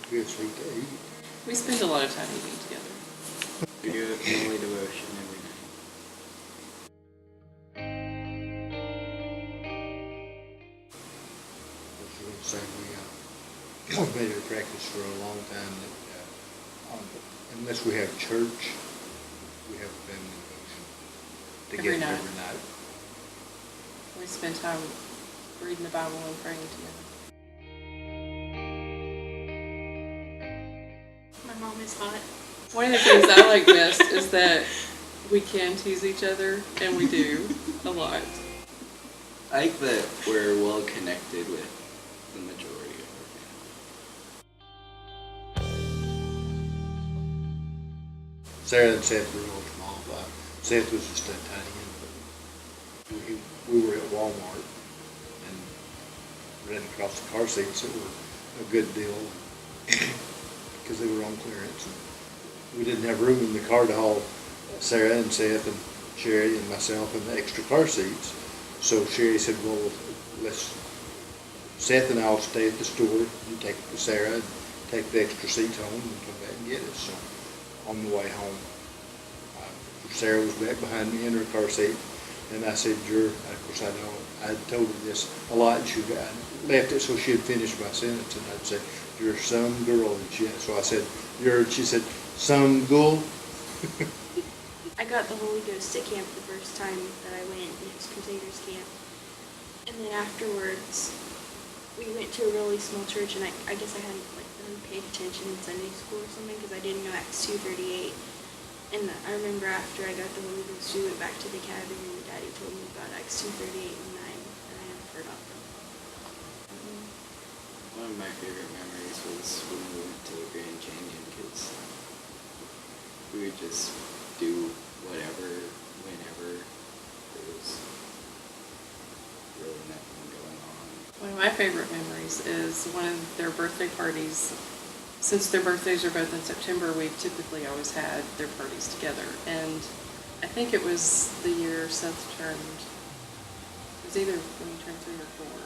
Good sweet to eat. We spend a lot of time eating together. We do a family devotion every night. I was going to say, we've made it a practice for a long time that unless we have church, we have a family devotion together Every night. every night. We spend time reading the Bible and praying together. My mom is hot. One of the things I like best is that we can tease each other, and we do a lot. I like that we're well connected with the majority of our family. Sarah and Seth were real small. Seth was just a tiny infant. We were at Walmart and ran across the car seats that were a good deal because they were on clearance. And we didn't have room in the car to haul Sarah and Seth and Sherry and myself in the extra car seats. So Sherry said, well, Seth and I will stay at the store. You take Sarah and take the extra seats home and come back and get us. So on the way home, Sarah was back behind me in her car seat, and I said, of course I told her this a lot, and I left it so she'd finish my sentence, and I'd say, you're some girl, and so I said, she said, some girl. I got the Holy Ghost at camp the first time that I went, and it was Crusaders camp. And then afterwards, we went to a really small church, and I guess I hadn't really paid attention in Sunday school or something because I didn't know Acts 2:38. And I remember after I got the Holy Ghost, we went back to the cabin, and Daddy told me about Acts 2:38 and 9, and I had forgotten them. One of my favorite memories was when we went to the Grand Canyon because we would just do whatever, whenever. There was really nothing going on. One of my favorite memories is one of their birthday parties. Since their birthdays are both in September, we've typically always had their parties together. And I think it was the year Seth turned, it was either when he turned 3 or 4.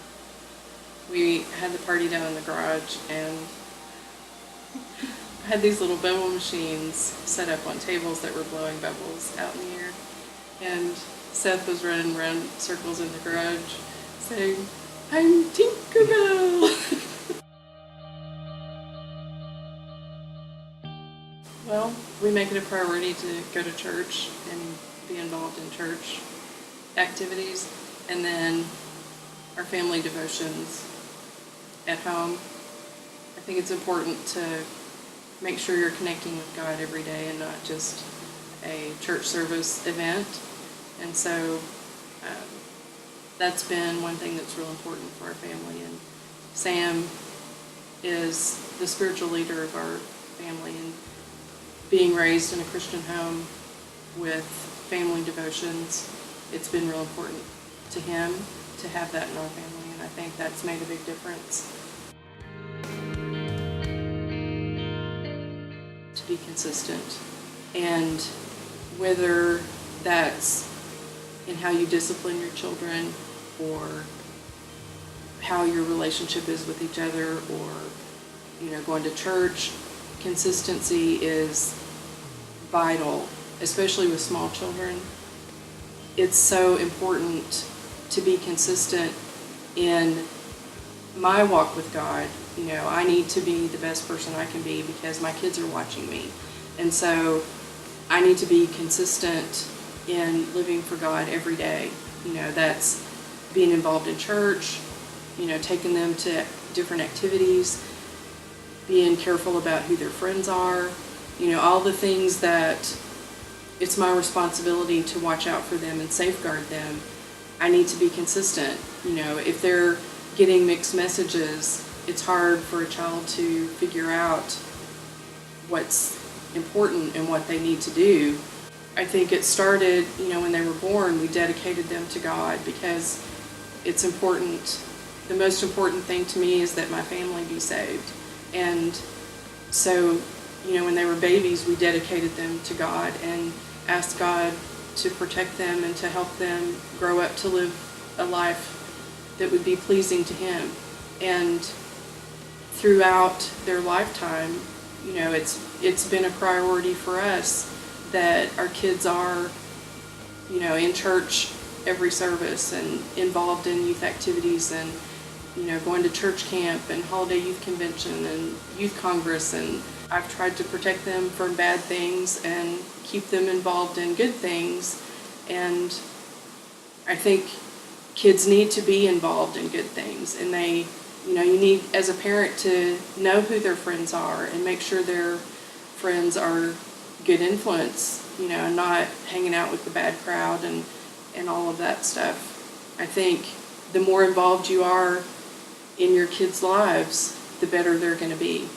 We had the party down in the garage, and I had these little bubble machines set up on tables that were blowing bubbles out in the air. And Seth was running around circles in the garage saying, I'm Tinkerbell! Well, we make it a priority to go to church and be involved in church activities, and then our family devotions at home. I think it's important to make sure you're connecting with God every day and not just a church service event. And so that's been one thing that's real important for our family. And Sam is the spiritual leader of our family, and being raised in a Christian home with family devotions, it's been real important to him to have that in our family, and I think that's made a big difference. To be consistent, and whether that's in how you discipline your children or how your relationship is with each other, or going to church, consistency is vital, especially with small children. It's so important to be consistent in my walk with God. I need to be the best person I can be because my kids are watching me. And so I need to be consistent in living for God every day. That's being involved in church, taking them to different activities, being careful about who their friends are, all the things that it's my responsibility to watch out for them and safeguard them. I need to be consistent. If they're getting mixed messages, it's hard for a child to figure out what's important and what they need to do. I think it started, when they were born, we dedicated them to God because it's important. The most important thing to me is that my family be saved. And so, when they were babies, we dedicated them to God and asked God to protect them and to help them grow up to live a life that would be pleasing to Him. And throughout their lifetime, you know, it's been a priority for us that our kids are, you know, in church every service and involved in youth activities and, you know, going to church camp and holiday youth convention and youth congress. And I've tried to protect them from bad things and keep them involved in good things. And I think kids need to be involved in good things, and they, you know, you need as a parent to know who their friends are and make sure their friends are good influence, you know, and not hanging out with the bad crowd and all of that stuff. I think the more involved you are in your kids' lives, the better they're going to be.